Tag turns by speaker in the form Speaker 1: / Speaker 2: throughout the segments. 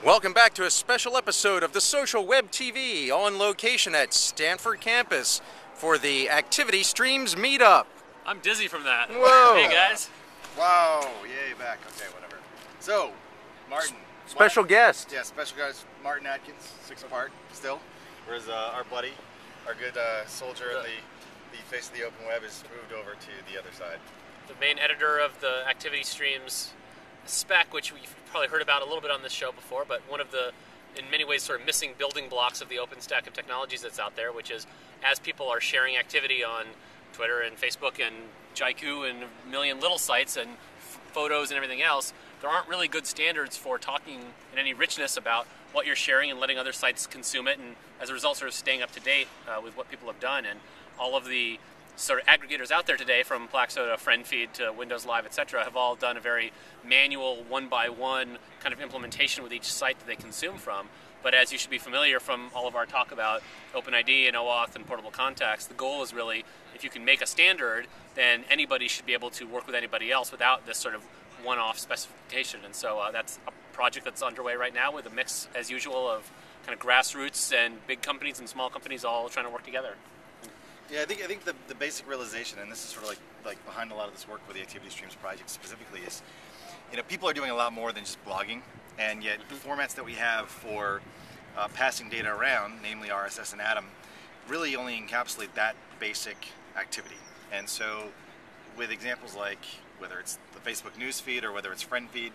Speaker 1: Welcome back to a special episode of the Social Web TV on location at Stanford campus for the Activity Streams meetup.
Speaker 2: I'm dizzy from that.
Speaker 1: Whoa!
Speaker 2: Hey guys.
Speaker 3: Wow, yay, back. Okay, whatever. So, Martin.
Speaker 1: Special guest.
Speaker 3: Yeah, special guest, Martin Atkins, 6 apart still. Whereas our buddy, our good soldier in the face of the open web has moved over to the other side.
Speaker 2: The main editor of the Activity Streams spec, which we've probably heard about a little bit on this show before, but one of the, in many ways, sort of missing building blocks of the open stack of technologies that's out there, which is as people are sharing activity on Twitter and Facebook and Jaiku and a million little sites and photos and everything else, there aren't really good standards for talking in any richness about what you're sharing and letting other sites consume it, and as a result sort of staying up to date with what people have done. And all of the sort of aggregators out there today, from Plaxo to FriendFeed to Windows Live, etc., have all done a very manual, one-by-one kind of implementation with each site that they consume from. But as you should be familiar from all of our talk about OpenID and OAuth and portable contacts, the goal is really, if you can make a standard, then anybody should be able to work with anybody else without this sort of one-off specification. And so that's a project that's underway right now with a mix, as usual, of kind of grassroots and big companies and small companies all trying to work together.
Speaker 3: Yeah, I think the basic realization, and this is sort of like behind a lot of this work with the Activity Streams project specifically, is people are doing a lot more than just blogging, and yet the formats that we have for passing data around, namely RSS and Atom, really only encapsulate that basic activity. And so with examples like whether it's the Facebook newsfeed or whether it's FriendFeed,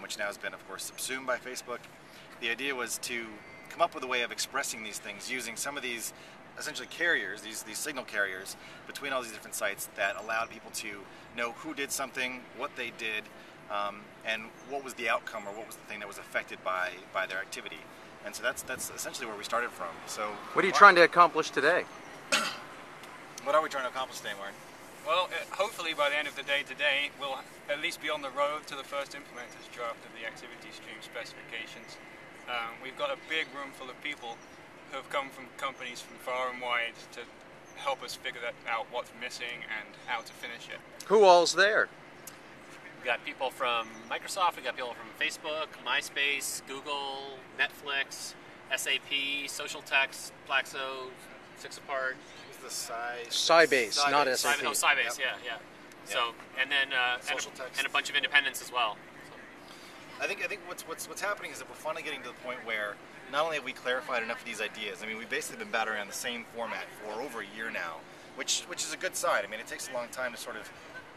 Speaker 3: which now has been, of course, subsumed by Facebook, the idea was to come up with a way of expressing these things using some of these essentially carriers, these signal carriers between all these different sites that allowed people to know who did something, what they did, and what was the outcome or what was the thing that was affected by their activity. And so that's essentially where we started from. So
Speaker 1: What are you trying to accomplish today?
Speaker 3: What are we trying to accomplish today, Martin?
Speaker 4: Well, hopefully by the end of the day today, we'll at least be on the road to the first implementers draft of the Activity Stream specifications. We've got a big room full of people who have come from companies from far and wide to help us figure out what's missing and how to finish it.
Speaker 1: Who all's there?
Speaker 2: We've got people from Microsoft, we've got people from Facebook, MySpace, Google, Netflix, SAP, Social Text, Plaxo, 6 apart.
Speaker 3: The size.
Speaker 1: Sybase, not SAP.
Speaker 2: Oh, Sybase, yeah. So, and then and a bunch of independents as well.
Speaker 3: I think what's happening is that we're finally getting to the point where not only have we clarified enough of these ideas, I mean, we've basically been battering on the same format for over a year now, which is a good sign. I mean, it takes a long time to sort of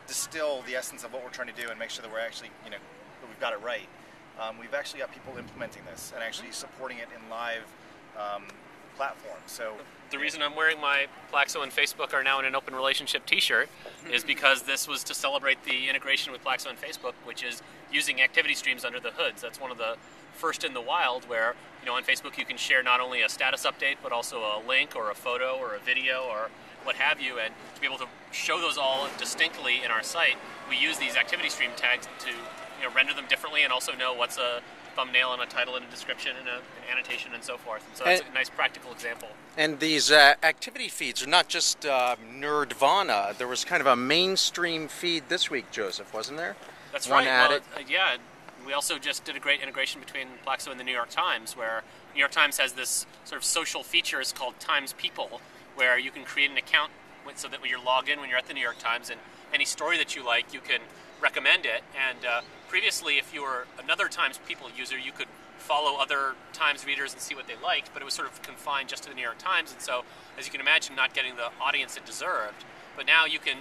Speaker 3: distill the essence of what we're trying to do and make sure that we're actually, that we've got it right. We've actually got people implementing this and actually supporting it in live platforms. So
Speaker 2: the reason I'm wearing my Plaxo and Facebook are now in an open relationship t-shirt is because this was to celebrate the integration with Plaxo and Facebook, which is using activity streams under the hoods. That's one of the first in the wild where, on Facebook you can share not only a status update, but also a link or a photo or a video or what have you, and to be able to show those all distinctly in our site, we use these activity stream tags to render them differently and also know what's a thumbnail and a title and a description and an annotation and so forth. And so that's a nice practical example.
Speaker 1: And these activity feeds are not just nerdvana. There was kind of a mainstream feed this week, Joseph, wasn't there?
Speaker 2: That's
Speaker 1: One
Speaker 2: right.
Speaker 1: added.
Speaker 2: Well, yeah. We also just did a great integration between Plaxo and the New York Times, where New York Times has this sort of social features called Times People, where you can create an account so that when you're logged in when you're at the New York Times, and any story that you like, you can recommend it. And previously, if you were another Times People user, you could follow other Times readers and see what they liked, but it was sort of confined just to the New York Times, and so, as you can imagine, not getting the audience it deserved. But now you can,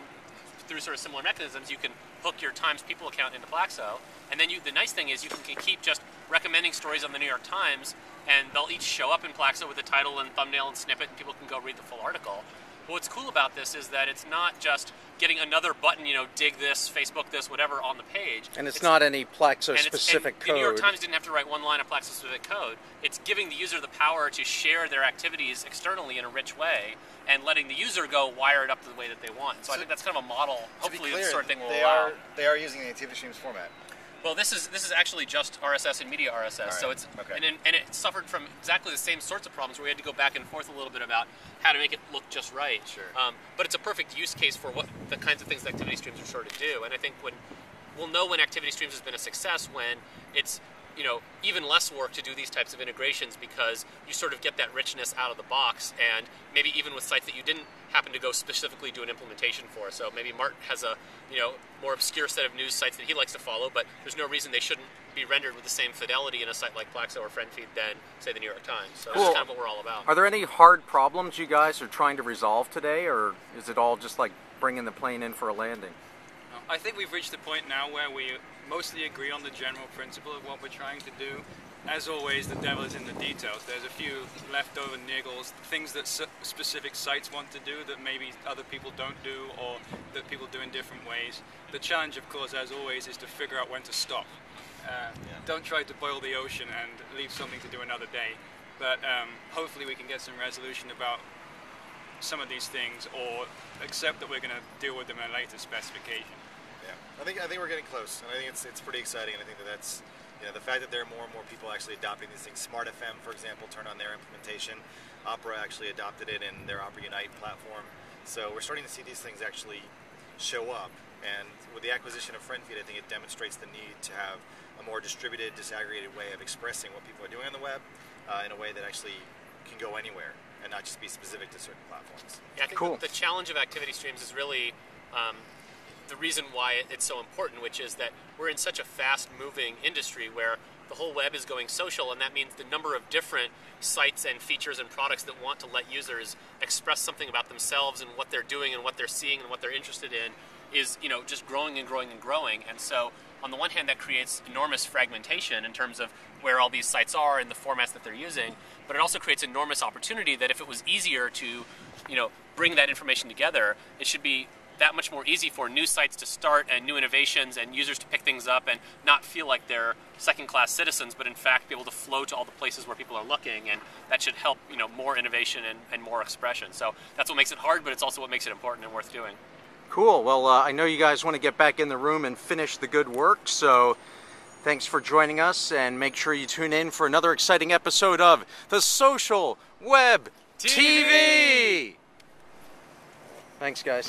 Speaker 2: through sort of similar mechanisms, you can hook your Times People account into Plaxo, and then the nice thing is you can keep just recommending stories on the New York Times, and they'll each show up in Plaxo with a title and thumbnail and snippet, and people can go read the full article. But what's cool about this is that it's not just getting another button, dig this, Facebook this, whatever, on the page.
Speaker 1: And it's not any Plaxo-specific code.
Speaker 2: The New York Times didn't have to write one line of Plaxo-specific code. It's giving the user the power to share their activities externally in a rich way and letting the user go wire it up to the way that they want. So I think that's kind of a model. Hopefully this sort of thing will allow.
Speaker 3: They are using the Activity Streams format.
Speaker 2: Well, this is actually just RSS and media RSS,
Speaker 3: right.
Speaker 2: so it's
Speaker 3: okay.
Speaker 2: and it suffered from exactly the same sorts of problems where we had to go back and forth a little bit about how to make it look just right.
Speaker 3: Sure.
Speaker 2: But it's a perfect use case for what the kinds of things that activity streams are sure to do. And I think we'll know when activity streams has been a success when it's you know, even less work to do these types of integrations, because you sort of get that richness out of the box, and maybe even with sites that you didn't happen to go specifically do an implementation for. So maybe Martin has a, you know, more obscure set of news sites that he likes to follow, but there's no reason they shouldn't be rendered with the same fidelity in a site like Plaxo or FriendFeed than, say, the New York Times. So
Speaker 1: Cool.
Speaker 2: that's kind of what we're all about.
Speaker 1: Are there any hard problems you guys are trying to resolve today, or is it all just like bringing the plane in for a landing?
Speaker 4: I think we've reached the point now where we mostly agree on the general principle of what we're trying to do. As always, the devil is in the details. There's a few leftover niggles, things that specific sites want to do that maybe other people don't do, or that people do in different ways. The challenge, of course, as always, is to figure out when to stop. Don't try to boil the ocean and leave something to do another day. But hopefully we can get some resolution about some of these things, or accept that we're going to deal with them in a later specification.
Speaker 3: Yeah, I think we're getting close, and I think it's pretty exciting. And I think that's, you know, the fact that there are more and more people actually adopting these things. Smart FM, for example, turned on their implementation. Opera actually adopted it in their Opera Unite platform. So we're starting to see these things actually show up. And with the acquisition of FriendFeed, I think it demonstrates the need to have a more distributed, disaggregated way of expressing what people are doing on the web in a way that actually can go anywhere and not just be specific to certain platforms.
Speaker 2: Yeah, I think
Speaker 1: Cool.
Speaker 2: the challenge of activity streams is really the reason why it's so important, which is that we're in such a fast-moving industry where the whole web is going social, and that means the number of different sites and features and products that want to let users express something about themselves and what they're doing and what they're seeing and what they're interested in is, you know, just growing and growing and growing. And so on the one hand, that creates enormous fragmentation in terms of where all these sites are and the formats that they're using, but it also creates enormous opportunity that if it was easier to, you know, bring that information together, it should be that much more easy for new sites to start and new innovations and users to pick things up and not feel like they're second-class citizens, but in fact be able to flow to all the places where people are looking, and that should help, you know, more innovation and more expression. So that's what makes it hard, but it's also what makes it important and worth doing.
Speaker 1: Cool. Well, I know you guys want to get back in the room and finish the good work, so thanks for joining us, and make sure you tune in for another exciting episode of the Social Web TV. Thanks, guys.